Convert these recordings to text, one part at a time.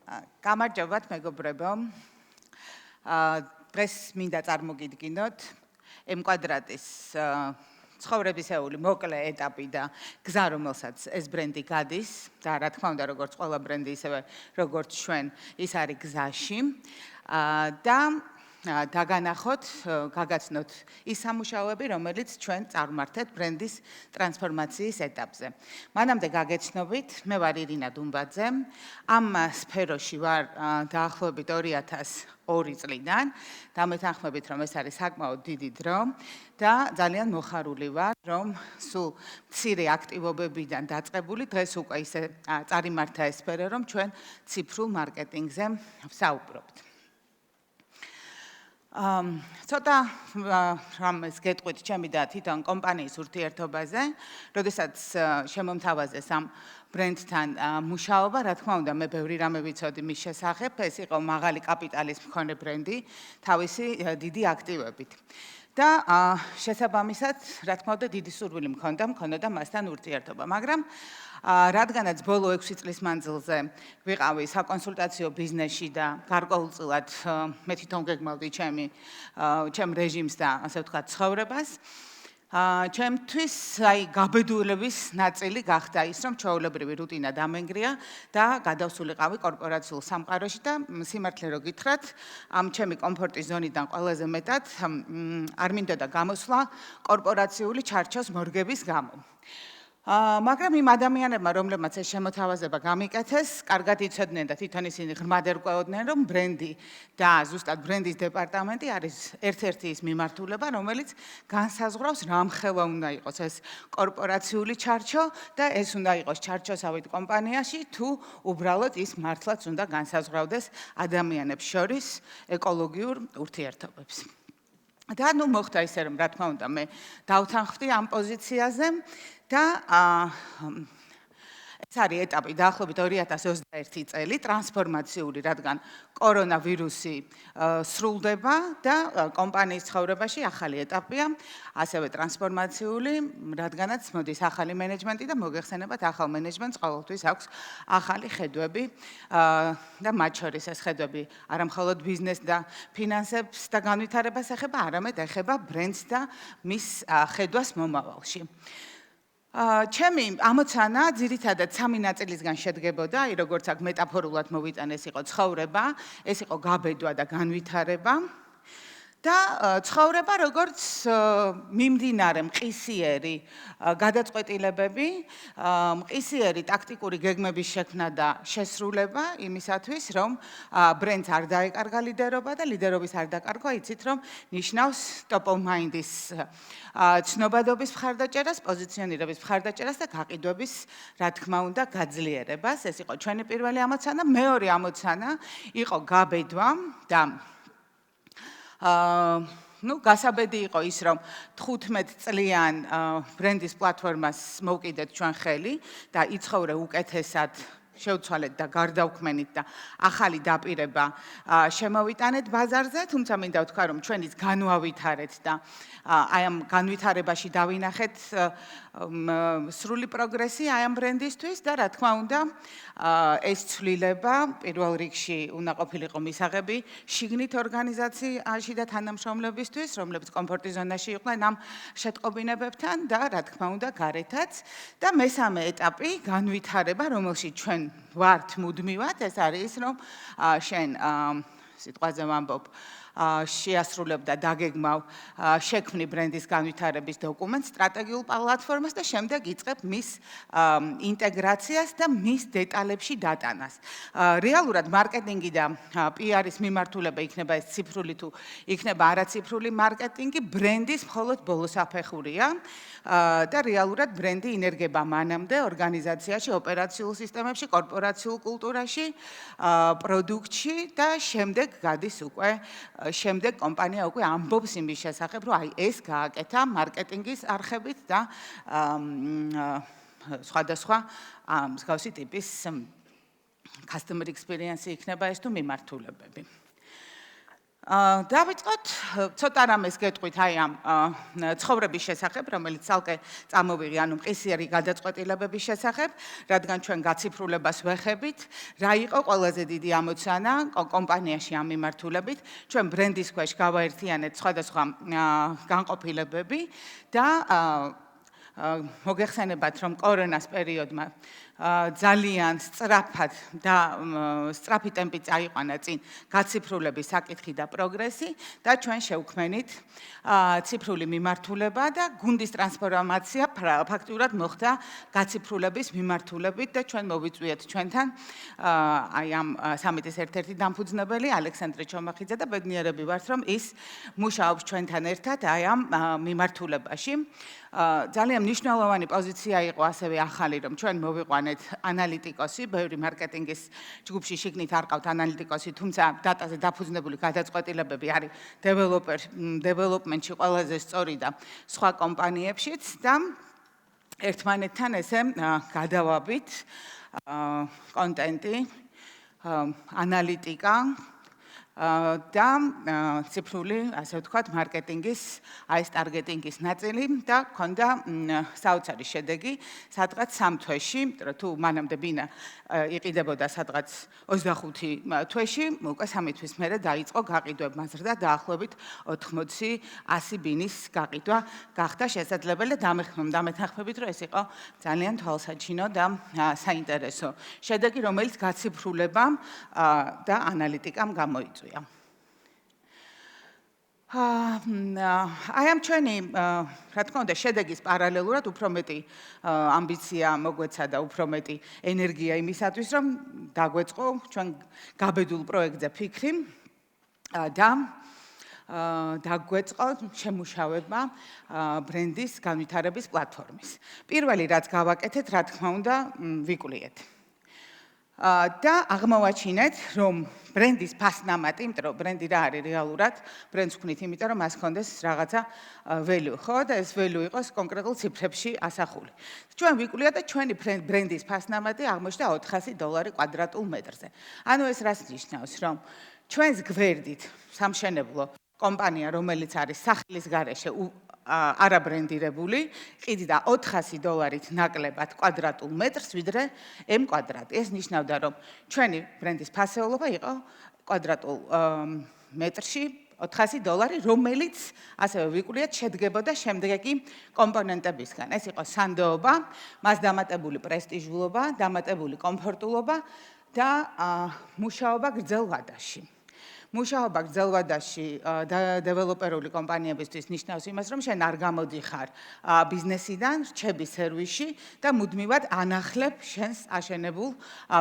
გამარჯობათ მეგობრებო. დღეს მინდა წარმოგიდგინოთ M კვადრატის ცხოვრებისეული მოკლე ეტაპი და გზა, რომელსაც ეს ბრენდი გადის და რა თქმა უნდა, როგორც ყველა ბრენდი, ისევე როგორც ჩვენ, ის არის გზაში. და დაგანახოთ, გაგაცნოთ ის სამუშაოები, რომელიც ჩვენ წარმართეთ ბრენდის ტრანსფორმაციის ეტაპზე. მანამდე გაგეცნობით, მე ვარ ირინა დუმბაძე. ამ სფეროში ვარ დაახლოებით 2002 წლიდან. დამეთანხმებით, რომ ეს არის საკმაოდ დიდი დრო და ძალიან მოხარული ვარ, რომ სულ მცირე აქტივობებიდან დაწყებული დღეს უკვე ისე წარიმართა ეს სფერო, რომ ჩვენ ციფრულ მარკეტინგზე ვსაუბრობთ. ცოტა რამეს გეტყვით ჩემი და თვითონ კომპანიის ურთიერთობაზე, როდესაც შემომთავაზეს ამ ბრენდთან მუშაობა, რა თქმა უნდა, მე ბევრი რამე ვიცოდი მის შესახებ, ეს იყო მაღალი კაპიტალის მქონე ბრენდი, თავისი დიდი აქტივებით. და შესაბამისად, რა თქმა უნდა, დიდი სურვილი მქონდა მასთან ურთიერთობა, მაგრამ რადგანაც ბოლო 6 წლის მანძილზე ვიყავი საკონსულტაციო ბიზნესში და გარკვეულწილად მე თვითონ გეგმავდი ჩემ რეჟიმს და ასე ვთქვათ ცხოვრებას, ჩემთვის გაბედულების ნაწილი გახდა ის, რომ ჩვეულებრივი რუტინა დამენგრია და გადავსულიყავი კორპორაციულ სამყაროში და სიმართლე რო გითხრათ, ამ ჩემი კომფორტის ზონიდან ყველაზე მეტად არ მინდოდა გამოსვლა კორპორაციული ჩარჩოს მორგების გამო. მაგრამ იმ ადამიანებმა, რომლებმაც ეს შემოთავაზება გამიკეთეს, კარგად იცოდნენ და თვითონ ისინი ღრმად ერკვეოდნენ, რომ ბრენდი და ზუსტად ბრენდის დეპარტამენტი არის ერთ-ერთი ის მიმართულება, რომელიც განსაზღვრავს რამხელა უნდა იყოს ეს კორპორაციული ჩარჩო და ეს უნდა იყოს ჩარჩოსავით კომპანიაში, თუ უბრალოდ ის მართლაც უნდა განსაზღვრავდეს ადამიანებს შორის ეკოლოგიურ ურთიერთობებს. და მოხდა ისე, რომ რა თქმა უნდა, მე დავთანხმდი ამ პოზიციაზე და ეს არის ეტაპი დაახლოებით 2021 წელი, ტრანსფორმაციული, რადგან კორონავირუსი სრულდება და კომპანიის ცხოვრებაში ახალი ეტაპია, ასევე ტრანსფორმაციული, რადგანაც მოდის ახალი მენეჯმენტი და მოგეხსენებათ, ახალ მენეჯმენტს ყოველთვის აქვს ახალი ხედვები და მათ შორის ეს ხედვები არამხოლოდ ბიზნეს და ფინანსებს და განვითარებას ეხება, არამედ ეხება ბრენდს და მის ხედვას მომავალში. ჩემი ამოცანა ძირითადად 3 ნაწილისგან შედგებოდა, როგორც აქ მეტაფორულად მოვიტან, ეს იყო ცხოვრება, ეს იყო გაბედვა და განვითარება და ცხოვრება როგორც მიმდინარე მყისიერი გადაწყვეტილებები, მყისიერი ტაქტიკური გეგმების შექმნა და შესრულება იმისათვის, რომ ბრენდს არ დაეკარგა ლიდერობა და ლიდერობის არ დაკარგვა, იცით, რომ ნიშნავს top of mind-ის ცნობადობის მხარდაჭერას, პოზიციონირების მხარდაჭერას და გაყიდვების, რა თქმა უნდა, გაძლიერებას. ეს იყო ჩვენი პირველი ამოცანა. მეორე ამოცანა იყო გაბედვა და გასაბედი იყო ის, რომ 15 წლიან ბრენდის პლატფორმას მოვკიდეთ ჩვენ ხელი და იცხოვრე უკეთესად, შევცვალეთ და გარდავქმენით და ახალი დაპირება შემოვიტანეთ ბაზარზე, თუმცა მინდა ვთქვა, რომ ჩვენიც განვავითარეთ და აი ამ განვითარებაში დავინახეთ სრული პროგრესი აი ამ ბრენდისთვის და რა თქმა უნდა, ეს ცვლილება პირველ რიგში უნდა ყოფილიყო მისაღები შიგნით ორგანიზაციაში და თანამშრომლებისთვის, რომლებიც კომფორტის ზონაში იყვნენ ამ შეტყობინებებთან და რა თქმა უნდა, გარეთაც და მესამე ეტაპი განვითარება, რომელშიც ჩვენ ვართ მუდმივად, ეს არის ის, რომ შენ სიტყვაზე ვამბობ, შეასრულებ და დაგეგმავ შექმნი ბრენდის განვითარების დოკუმენტს, სტრატეგიულ პლატფორმას და შემდეგ იწყებ მის ინტეგრაციას და მის დეტალებში დატანას. რეალურად მარკეტინგი და PR-ის მიმართულება იქნება ეს ციფრული თუ იქნება არაციფრული მარკეტინგი, ბრენდის მხოლოდ ბოლოსაფეხურია და რეალურად ბრენდი ინერგება მანამდე ორგანიზაციაში, ოპერაციულ სისტემებში, კორპორაციულ კულტურაში, პროდუქტში და შემდეგ გადის უკვე შემდეგ კომპანია უკვე ამბობს იმის შესახებ, რომ აი ეს გააკეთა მარკეტინგის არხებით და სხვადასხვა მსგავსი ტიპის customer experience იქნება ეს თუ მიმართულებები. დავიწყოთ ცოტა რამეს გეტყვით აი ამ ცხოვრების შესახებ, რომელიც ცალკე წამოვიღე, ანუ მყისიერი გადაწყვეტილებების შესახებ, რადგან ჩვენ გაციფრულებას ვეხებით, რა იყო ყველაზე დიდი ამოცანა კომპანიაში ამ მიმართულებით, ჩვენ ბრენდის ქვეშ გავაერთიანეთ სხვადასხვა განყოფილებები და მოგეხსენებათ, რომ კორონას პერიოდმა ძალიან სწრაფად და სწრაფი ტემპით წაიყვანა წინ გაციფრულების საკითხი და პროგრესი და ჩვენ შევქმნით ციფრული მიმართულება და გუნდის ტრანსფორმაცია ფაქტურად მოხდა გაციფრულების მიმართულებით და ჩვენ მოვიწვიეთ ჩვენთან აი ამ სამიტის ერთ-ერთი დამფუძნებელი ალექსანდრე ჩომახიძე და ბედნიერები ვართ, რომ ის მუშაობს ჩვენთან ერთად აი ამ მიმართულებაში. ძალიან მნიშვნელოვანი პოზიცია იყო ასევე ახალი, რომ ჩვენ მოვიყვანეთ ანალიტიკოსი, ბევრი მარკეტინგის ჯგუფში შიგნით არ ყავთ ანალიტიკოსი, თუმცა დატაზე დაფუძნებული გადაწყვეტილებები არის დეველოპმენტში ყველაზე სწორი და სხვა კომპანიებშიც და ერთმანეთთან ესე გადავაბით კონტენტი, ანალიტიკა და ციფრული, ასე ვთქვათ, მარკეტინგის, აი ეს ტარგეტინგის ნაწილი და ქონდა საოცარი შედეგი, სადღაც 3 თვეში, იმიტომ რომ თუ მანამდე ბინა იყიდებოდა სადღაც 25 თვეში, უკვე 3 თვის მერე დაიწყო გაყიდვებმა ზრდა დაახლოებით 80-100 ბინის გაყიდვა გახდა შესაძლებელი და დამეთანხმებით, რომ ეს იყო ძალიან თვალსაჩინო და საინტერესო შედეგი, რომელიც გაციფრულებამ და ანალიტიკამ გამოიწვია. აი ამ ჩვენი, რა თქმა უნდა, შედეგის პარალელურად უფრო მეტი ამბიცია მოგვეცა და უფრო მეტი ენერგია იმისათვის, რომ დაგვეწყო ჩვენ გაბედულ პროექტზე ფიქრი და დაგვეწყო შემუშავება ბრენდის განვითარების პლატფორმის. პირველი რაც გავაკეთეთ, რა თქმა უნდა, ვიკლიეთ. და აღმოვაჩინეთ, რომ ბრენდის ფასნამატი, იმიტომ რომ ბრენდი რა არის რეალურად, ბრენდს ვქნით, იმიტომ რომ მას ჰქონდეს რაღაცა value, ხო? და ეს value იყოს კონკრეტულ ციფრებში ასახული. ჩვენ ვიკვლია და ჩვენი ბრენდის ფასნამატი აღმოჩნდა $400 კვადრატულ მეტრზე. ანუ ეს რას ნიშნავს, რომ ჩვენს გვერდით სამშენებლო კომპანია, რომელიც არის სახლის გარეშე არაბრენდირებული, ყიდდა $400 ნაკლებად კვადრატულ მეტრს, ვიდრე M კვადრატი. ეს ნიშნავდა, რომ ჩვენი ბრენდის ფასეულობა იყო კვადრატულ მეტრში $400, რომელიც ასევე ვიკვლიათ შედგებოდა შემდეგი კომპონენტებისგან. ეს იყო სანდოობა, მას დამატებული პრესტიჟულობა, დამატებული კომფორტულობა და მუშაობა გრძელ ვადაში. მუშაობა გრძელ ვადაში დეველოპერული კომპანიებისთვის ნიშნავს იმას, რომ შენ არ გამოდიხარ ბიზნესიდან, რჩები სერვისში და მუდმივად ანახლებ შენს აშენებულ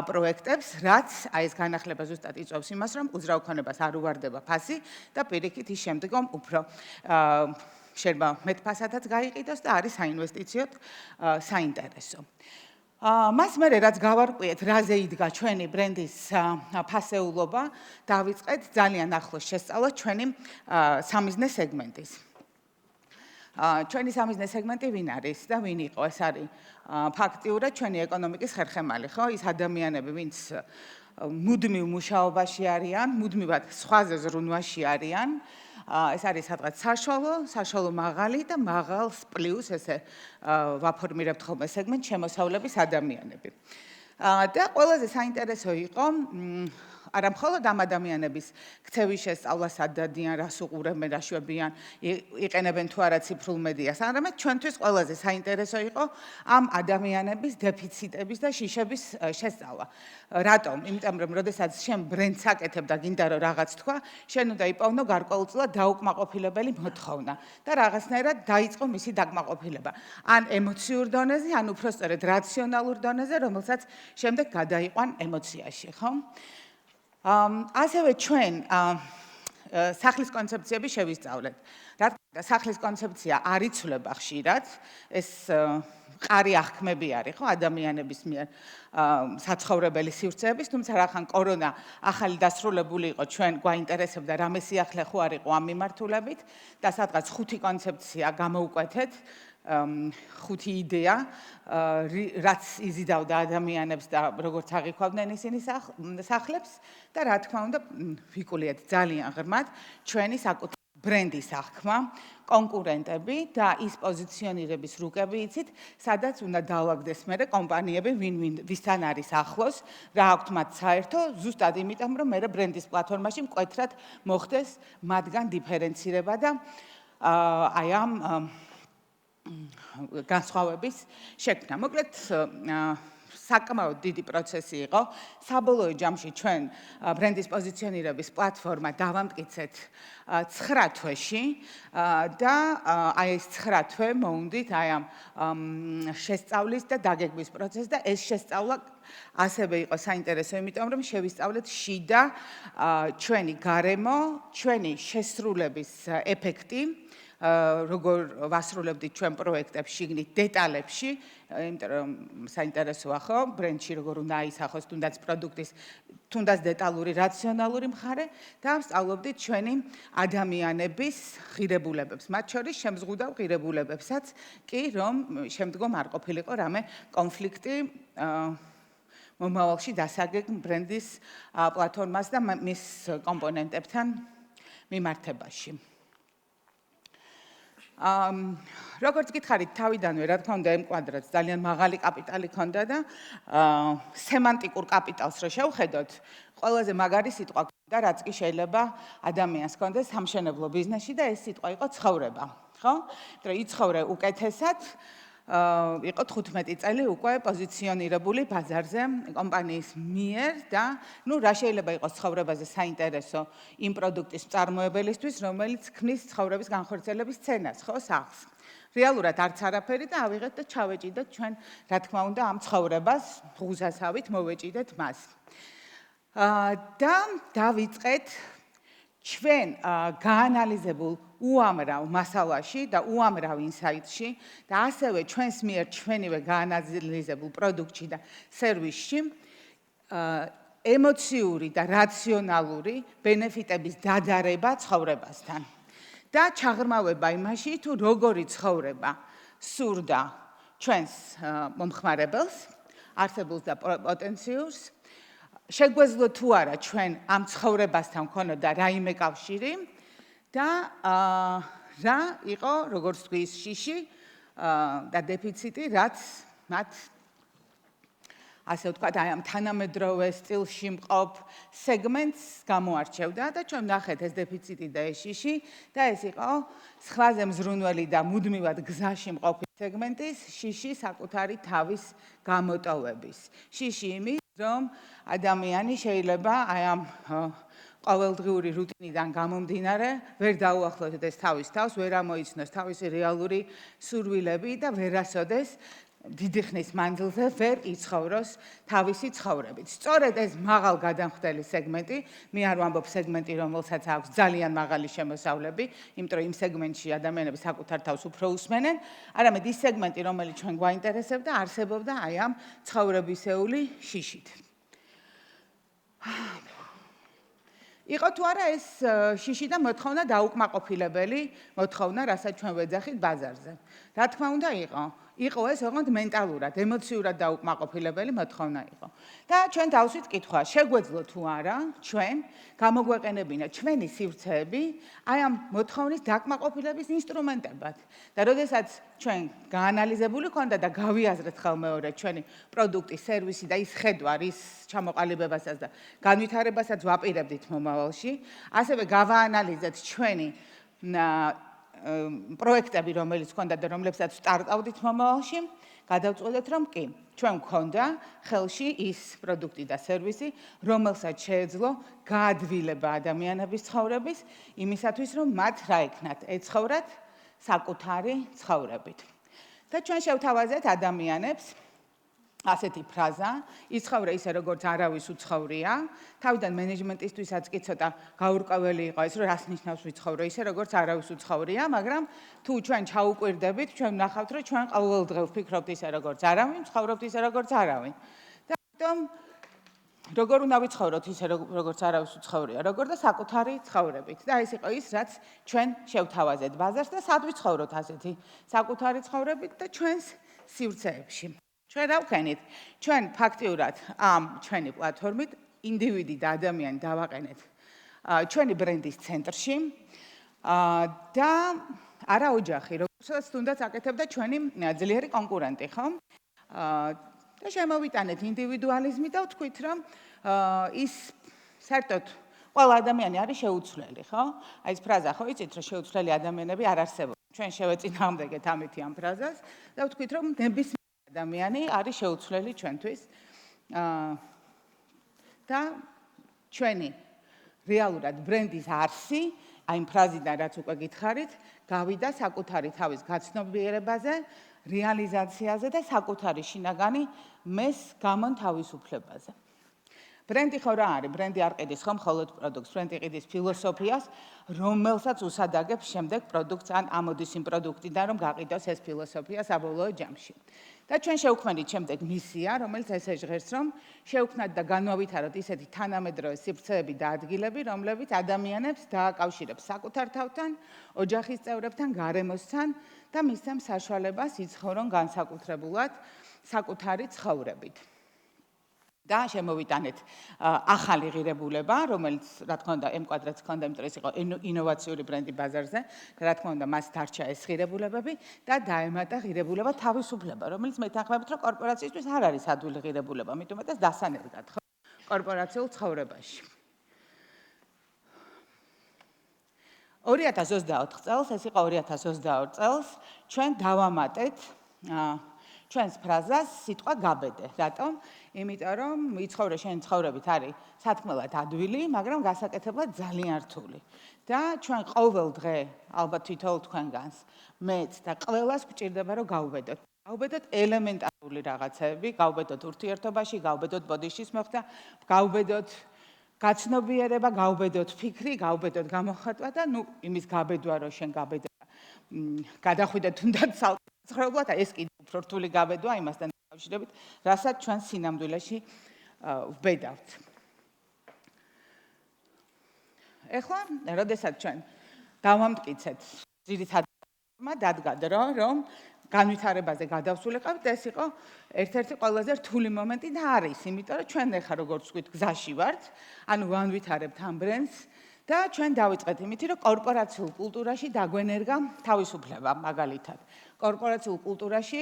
პროექტებს, რაც აი ეს განახლება ზუსტად იწვევს იმას, რომ უძრავ ქონებას არ უვარდება ფასი და პირიქით ის შემდგომ უფრო შეიძლება მეტ ფასადაც გაიყიდოს და არის საინვესტიციოდ საინტერესო. მას მერე რაც გავარკვიეთ, რაზე იდგა ჩვენი ბრენდის ფასეულობა, დავიწყეთ ძალიან ახლოს შესწავლა ჩვენი სამიზნე სეგმენტის. ჩვენი სამიზნე სეგმენტი ვინ არის და ვინ იყო? ეს არის ფაქტიურად ჩვენი ეკონომიკის ხერხემალი, ხო? ის ადამიანები, ვინც მუდმივ მუშაობაში არიან, მუდმივად სხვაზე ზრუნვაში არიან. ეს არის სადღაც საშუალო მაღალი და მაღალს პლუს ესე ვაფორმირებთ ხოლმე სეგმენტ შემოსავლების ადამიანები. და ყველაზე საინტერესო იყო არა მხოლოდ ამ ადამიანების ქცევის შესწავლა, სად დადიან, რას უყურებენ, რა შვებიან, იყენებენ თუ არა ციფრულ მედიას, არამედ ჩვენთვის ყველაზე საინტერესო იყო ამ ადამიანების დეფიციტების და შიშების შესწავლა. რატომ? იმიტომ რომ როდესაც შენ ბრენდს აკეთებ და გინდა რომ რაღაც თქვა, შენ უნდა იპოვნო გარკვეულწილად დაუკმაყოფილებელი მოთხოვნა და რაღაცნაირად დაიწყო მისი დაკმაყოფილება. ან ემოციურ დონეზე, ან უფრო სწორედ რაციონალურ დონეზე, რომელსაც შემდეგ გადაიყვან ემოციაში, ხო? ასევე ჩვენ სახლის კონცეფციები შევისწავლეთ. რა თქმა უნდა, სახლის კონცეფცია არ იცვლება ხშირად, ეს მყარი აღქმები არის, ხო, ადამიანების მიერ საცხოვრებელი სივრცეების, თუმცა რახან კორონა ახალი დასრულებული იყო, ჩვენ გვაინტერესებდა რამე სიახლე ხო არ იყო ამ მიმართულებით და სადღაც 5 კონცეფცია გამოვკვეთეთ, ხუთი იდეა, რაც იზიდავდა ადამიანებს და როგორც აღიქვავდნენ ისინი სახლებს და რა თქმა უნდა, ვიკულიათ ძალიან ღრმად ჩვენი საკუთარი ბრენდის აღქმა, კონკურენტები და ის პოზიციონირების რუკები იცით, სადაც უნდა დავაგდეს მერე კომპანიები, ვისთან არის ახლოს, რა აქვთ მათ საერთო, ზუსტად იმიტომ, რომ მერე ბრენდის პლატფორმაში მკვეთრად მოხდეს მათგან დიფერენცირება და აი ამ განსხვავების შექმნა. მოკლედ საკმაოდ დიდი პროცესი იყო. საბოლოო ჯამში ჩვენ ბრენდის პოზიციონირების პლატფორმა დავამტკიცეთ 9 თვეში და აი ეს 9 თვე მოუნდით აი ამ შესწავლის და დაგეგმვის პროცესს და ეს შესწავლა ასევე იყო საინტერესო, იმიტომ რომ შევისწავლეთ შიდა ჩვენი გარემო, ჩვენი შესრულების ეფექტი, როგორ ვასრულებდით ჩვენ პროექტებს შიგნით დეტალებში, იმიტომ რომ საინტერესოა ხო, ბრენდში როგორ უნდა აისახოს თუნდაც პროდუქტის, თუნდაც დეტალური რაციონალური მხარე და ვსწავლობდით ჩვენი ადამიანების ღირებულებებს, მათ შორის შემზღუდავ ღირებულებებსაც კი, რომ შემდგომ არ ყოფილიყო რამე კონფლიქტი მომავალში დასაგეგმ ბრენდის პლატფორმას და მის კომპონენტებთან მიმართებაში. როგორც გითხარით, თავიდანვე რა თქმა უნდა M კვადრატს ძალიან მაღალი კაპიტალი ჰქონდა და სემანტიკურ კაპიტალს რო შევხედოთ, ყველაზე მაგარი სიტყვა ჰქონდა, რაც კი შეიძლება ადამიანს ჰქონდეს სამშენებლო ბიზნესში და ეს სიტყვა იყო ცხოვრება, ხო? იმიტომ რომ იცხოვრე უკეთესად, იყო 15 წელი უკვე პოზიციონირებული ბაზარზე კომპანიის მიერ და რა შეიძლება იყოს ცხოვრებაზე საინტერესო იმ პროდუქტის მწარმოებელისთვის, რომელიც ქმნის ცხოვრების განხორციელების სცენას, ხო, სახლს. რეალურად არც არაფერი და ავიღეთ და ჩავეჭიდეთ ჩვენ, რა თქმა უნდა, ამ ცხოვრებას ღუზასავით მოვეჭიდეთ მას. და დავიწყეთ ჩვენ გაანალიზებულ უამრავ მასალაში და უამრავ ინსაიტში და ასევე ჩვენს მიერ ჩვენივე გაანალიზებულ პროდუქტში და სერვისში ემოციური და რაციონალური ბენეფიტების დადარება ცხოვრებასთან და ჩაღრმავება იმაში, თუ როგორი ცხოვრება სურდა ჩვენს მომხმარებელს, არსებულს და პოტენციურს, შეგვეძლო თუ არა ჩვენ ამ ცხოვრებასთან ქონოდა რაიმე კავშირი და რა იყო, როგორც თქვი, შიში და დეფიციტი, რაც მათ ასე ვთქვათ, აი ამ თანამედროვე სტილში მყოფ სეგმენტს გამოარჩევდა და ჩვენ ნახეთ ეს დეფიციტი და ეს შიში და ეს იყო სხვაზე მზრუნველი და მუდმივად გზაში მყოფი სეგმენტის შიში საკუთარი თავის გამოტოვების. შიში იმის, რომ ადამიანი შეიძლება აი ამ ყოველდღიური რუტინიდან გამომდინარე ვერ დაუახლოვდეს თავის თავს, ვერ ამოიცნოს თავისი რეალური სურვილები და ვერასოდეს დიდი ხნის მანძილზე ვერ იცხოვროს თავისი ცხოვრებით. სწორედ ეს მაღალ გადამხდელი სეგმენტი, მე არ ვამბობ სეგმენტი, რომელსაც აქვს ძალიან მაღალი შემოსავლები, იმიტომ რომ იმ სეგმენტში ადამიანები საკუთარ თავს უფრო უსმენენ, არამედ ის სეგმენტი, რომელიც ჩვენ გვაინტერესებდა, არსებობდა აი ამ ცხოვრებისეული შიშით. იყო თუ არა ეს შიში და მოთხოვნა დაუკმაყოფილებელი, მოთხოვნა, რასაც ჩვენ ვეძახით ბაზარზე. რა თქმა უნდა იყო. იყო ეს ოღონდ მენტალურად, ემოციურად დაუკმაყოფილებელი მოთხოვნა იყო. და ჩვენ დავსვით კითხვა, შეგვეძლო თუ არა ჩვენ გამოგვეყენებინა ჩვენი სივრცეები აი ამ მოთხოვნის დაკმაყოფილების ინსტრუმენტებად. და როდესაც ჩვენ გაანალიზებული ქონდა და გავიაზრეთ ხელმეორედ ჩვენი პროდუქტი, სერვისი და ის ხედვა, რის ჩამოყალიბებასაც და განვითარებასაც ვაპირებდით მომავალში, ასევე გავაანალიზეთ ჩვენი პროექტები, რომელიც ჰქონდა და რომლებსაც სტარტავდით მომავალში, გადავწყვეტეთ, რომ კი, ჩვენ გვქონდა ხელში ის პროდუქტი და სერვისი, რომელსაც შეეძლო გაადვილება ადამიანების ცხოვრების, იმისათვის, რომ მათ რა ექნათ, ეცხოვრათ საკუთარი ცხოვრებით. და ჩვენ შევთავაზეთ ადამიანებს ასეთი ფრაზა, იცხოვრე ისე, როგორც არავის უცხოვრია. თავიდან მენეჯმენტისთვისაც კი ცოტა გაურკვეველი იყო ეს, რომ რას ნიშნავს ვიცხოვრე ისე, როგორც არავის უცხოვრია, მაგრამ თუ ჩვენ ჩაუკვირდებით, ჩვენ ვნახავთ, რომ ჩვენ ყოველდღე ვფიქრობთ ისე, როგორც არავინ, ვცხოვრობთ ისე, როგორც არავინ. და ამიტომ როგორ უნდა ვიცხოვროთ ისე როგორც არავის უცხოვრია, როგორ და საკუთარი ცხოვრებით. და ეს იყო ის, რაც ჩვენ შევთავაზეთ ბაზარს და სად ვიცხოვროთ ასეთი საკუთარი ცხოვრებით და ჩვენს სივრცეებში. ჩვენ რა ვქენით? ჩვენ ფაქტიურად ამ ჩვენი პლატფორმით ინდივიდი და ადამიანი დავაყენეთ ჩვენი ბრენდის ცენტრში და არა ოჯახი, როგორც თუნდაც აკეთებდა ჩვენი ძლიერი კონკურენტი, ხო? და შემოვიტანეთ ინდივიდუალიზმი და ვთქვით, რომ ის საერთოდ ყველა ადამიანი არის შეუცვლელი, ხო? აი ეს ფრაზა ხო იცით, რომ შეუცვლელი ადამიანები არ არსებობს. ჩვენ შევეწინააღმდეგეთ ამითი ამ ფრაზას და ვთქვით, რომ ნებისმიერი ადამიანი არის შეუცვლელი ჩვენთვის. და ჩვენი რეალურად ბრენდის არსი, აი იმ ფრაზიდან რაც უკვე გითხარით, გავიდა საკუთარი თავის გაცნობიერებაზე, რეალიზაციაზე და საკუთარი შინაგანი მეს გამონ თავისუფლებაზე. ბრენდი ხო რა არის? ბრენდი არ ყიდის ხო მხოლოდ პროდუქტს, ბრენდი ყიდის ფილოსოფიას, რომელსაც უსადაგებს შემდეგ პროდუქტს ან ამოდის იმ პროდუქტიდან, რომ გაყიდოს ეს ფილოსოფია საბოლოო ჯამში. და ჩვენ შევქმნით შემდეგ მისია, რომელიც ესე ჟღერს, რომ შევქმნათ და განვავითაროთ ისეთი თანამედროვე სივრცეები და ადგილები, რომლებიც ადამიანებს დააკავშირებს საკუთარ თავთან, ოჯახის წევრებთან, გარემოსთან და მისცემს საშუალებას იცხოვრონ განსაკუთრებულად საკუთარი ცხოვრებით. და შემოვიტანეთ ახალი ღირებულება, რომელიც რა თქმა უნდა ემკვადრაც ჰქონდა, იმიტომ რომ ეს იყო ინოვაციური ბრენდი ბაზარზე და რა თქმა უნდა მას დარჩა ეს ღირებულებები და დაემატა ღირებულება თავისუფლება, რომელიც მეთანხმებით, რომ კორპორაციისთვის არ არის ადვილი ღირებულება, მithumetas დასანერგად, ხო? კორპორაციულ ცხოვრებაში. 2024 წელს, ეს იყო 2022 წელს, ჩვენ დავამატეთ ჩვენს ფრაზას სიტყვა გაბედე. რატომ? იმიტომ რომ იცხოვრე შენი ცხოვრებით არის სათქმელად ადვილი, მაგრამ გასაკეთებლად ძალიან რთული. და ჩვენ ყოველ დღე, ალბათ თითოეულ თქვენგანს, მეც და ყველას გვჭირდება რომ გავუბედოთ. გავუბედოთ ელემენტარული რაღაცები, გავუბედოთ ურთიერთობაში, გავუბედოთ ბოდიშის მოხდა, გავუბედოთ გაცნობიერება, გავუბედოთ ფიქრი, გავუბედოთ გამოხატვა და ნუ იმის გაბედვა რომ შენ გაბედე გადახვიდე თუნდაც ცხოვრებულად, ეს კიდევ უფრო რთული გაბედვა იმასთან დაკავშირებით, რასაც ჩვენ სინამდვილეში ვბედავთ. ეხლა, როდესაც ჩვენ დავამტკიცეთ ძირითადად დადგა დრო, რომ განვითარებაზე გადავსულიყავთ, ეს იყო ერთ-ერთი ყველაზე რთული მომენტი და არის, იმიტომ რომ ჩვენ ახლა როგორც ვთქვით, გზაში ვართ, ანუ ვანვითარებთ ამ ბრენდს და ჩვენ დავიწყეთ იმითი, რომ კორპორაციულ კულტურაში დაგვენერგა თავისუფლება, მაგალითად. კორპორაციულ კულტურაში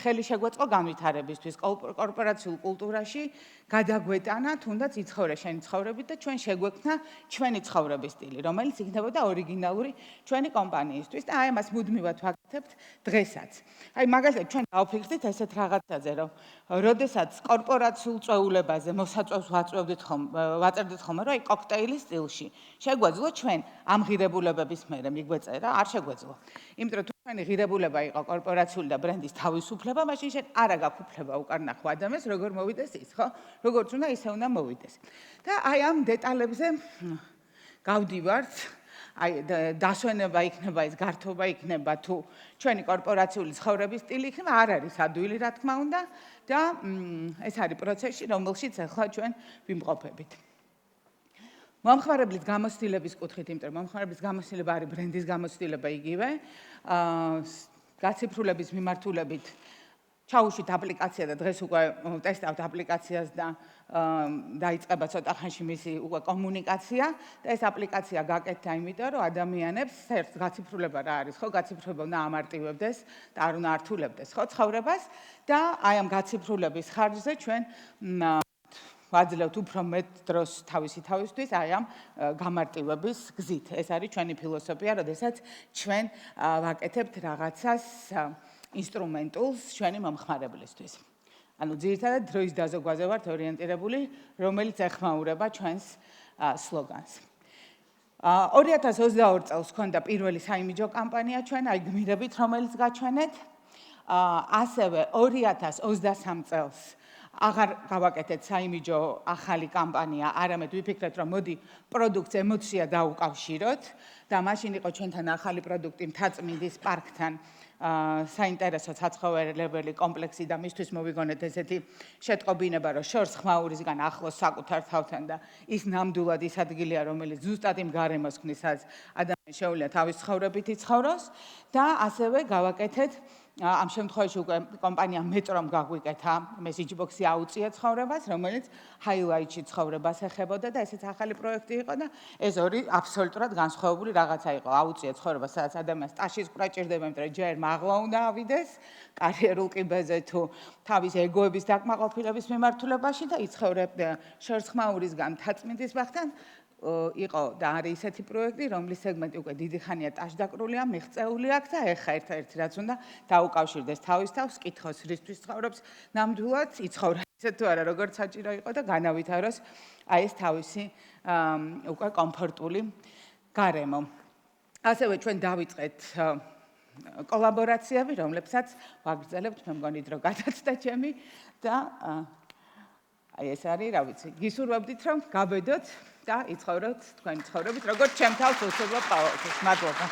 ხელი შეგვეწყო განვითარებისთვის, კორპორაციულ კულტურაში გადაგვეტანა, თუნდაც იცხოვრე შენი ცხოვრებით და ჩვენ შეგვექმნა ჩვენი ცხოვრების სტილი, რომელიც იქნებოდა ორიგინალური ჩვენი კომპანიისთვის და აი ამას მუდმივად ვაკეთებთ დღესაც. აი მაგალითად ჩვენ დავფიქრდით ესეთ რაღაცაზე, რომ როდესაც კორპორაციულ წვეულებაზე მოსაწვევს ვაწერდით ხოლმე, რომ აი კოქტეილის სტილში შეგვეძლო ჩვენ ამ ღირებულებების მერე მიგვეწერა, არ შეგვეძლო. იმიტომ რომ ჩვენი ღირებულება იყო კორპორაციული და ბრენდის თავისუფლება, მაშინ შენ არა გაქვს უფლება უკარნახო ადამიანს, როგორ მოვიდეს ის, ხო? როგორც უნდა, ისე უნდა მოვიდეს. და აი ამ დეტალებზე გავდივართ, აი დასვენება იქნება ის, გართობა იქნება თუ ჩვენი კორპორაციული ცხოვრების სტილი იქნება, არ არის ადვილი, რა თქმა უნდა, და ეს არის პროცესი, რომელშიც ახლა ჩვენ ვიმყოფებით. მომხმარებლის გამოცდილების კუთხით, იმიტომ რომ მომხმარებლის გამოცდილება არის ბრენდის გამოცდილება იგივე, გაციფრულების მიმართულებით ჩაუშვით აპლიკაცია და დღეს უკვე ტესტავთ აპლიკაციას და დაიწყება ცოტა ხანში მისი უკვე კომუნიკაცია და ეს აპლიკაცია გაკეთდა იმიტომ, რომ ადამიანებს საერთოდ გაციფრულება რა არის, ხო, გაციფრულება უნდა ამარტივებდეს და არ უნდა ართულებდეს, ხო, ცხოვრებას და აი ამ გაციფრულების ხარჯზე ჩვენ ვაძლევთ უფრო მეტ დროს თავისთვის აი ამ გამარტივების გზით. ეს არის ჩვენი ფილოსოფია, როდესაც ჩვენ ვაკეთებთ რაღაცას ინსტრუმენტულს ჩვენი მომხმარებლისთვის. ანუ ძირითადად დროის დაზოგვაზე ვართ ორიენტირებული, რომელიც ეხმაურება ჩვენს სლოგანს. 2022 წელს ჰქონდა პირველი საიმიჯო კამპანია ჩვენ, აი გმირებით, რომელიც გაჩვენეთ. ასევე 2023 წელს აღარ გავაკეთეთ საიმიჯო ახალი კამპანია, არამედ ვიფიქრეთ, რომ მოდი პროდუქტს ემოცია დაუკავშიროთ და მაშინ იყო ჩვენთან ახალი პროდუქტი მთაწმინდის პარკთან საინტერესო საცხოვრებელი კომპლექსი და მისთვის მოვიგონეთ ესეთი შეტყობინება, რომ შორს ხმაურისგან ახლოს საკუთარ თავთან და ის ნამდვილად ის ადგილია, რომელიც ზუსტად იმ გარემოს ქმნის, სადაც ადამიანი შეუძლია თავის ცხოვრებით იცხოვროს და ასევე გავაკეთეთ ამ შემთხვევაში უკვე კომპანია მეტრომ გაგვიკეთა მესიჯბოქსი აუწია ცხოვრებას, რომელიც ჰაილაიტში ცხოვრებას ეხებოდა და ესეც ახალი პროექტი იყო და ეს ორი აბსოლუტურად განსხვავებული რაღაცა იყო. აუწია ცხოვრება, სადაც ადამიანს ტაშის ყვრა ჭირდება, იმიტომ რომ ჯერ მაღლა უნდა ავიდეს კარიერულ კიბეზე თუ თავის ეგოების დაკმაყოფილების მიმართულებაში და იცხოვრებდა შორსხმაურისგან მთაწმინდის ბაღთან. იყო და არის ისეთი პროექტი, რომლის სეგმენტი უკვე დიდი ხანია ტაშდაკრულია, მიღწეული აქვს და ეხა ერთ-ერთი რაც უნდა დაუკავშირდეს თავის თავს, კითხოს რისთვის ცხოვრობს, ნამდვილად იცხოვრა ისე თუ არა, როგორც საჭირო იყო და განავითაროს აი ეს თავისი უკვე კომფორტული გარემო. ასევე ჩვენ დავიწყეთ კოლაბორაციები, რომლებსაც ვაგრძელებთ, მე მგონი დრო გადაცდა ჩემი და აი ეს არის, რა ვიცი, გისურვებდით რომ გაბედოთ და იცხოვროთ თქვენი ცხოვრებით, როგორც ჩემ თავს უსურვებ ყოველთვის. მადლობა.